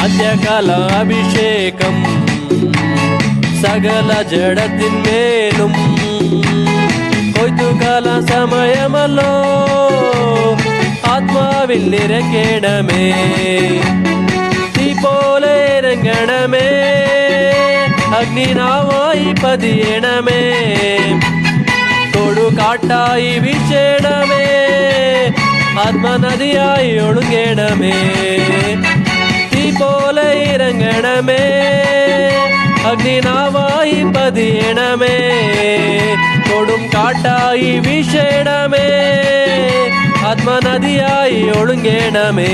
അന്ത്യകാല അഭിഷേകം സകല ജഡത്തിന്മേലും കൊയ്ത്തുകാല സമയമല്ലോ ആത്മാവിൽ നിറയ്ക്കണമേ തീ പോലെ ഇറങ്ങണമേ അഗ്നിനാവായി പതിയണമേ കൊടുകാട്ടായി വീശണമേ ആത്മനദിയായി ഒഴുകണമേ തീ പോലെ ഇറങ്ങണമേ അഗ്നിനാവായി പതിയണമേ കൊടും കാട്ടായി വീശണമേ ആത്മനദിയായി ഒഴുകണമേ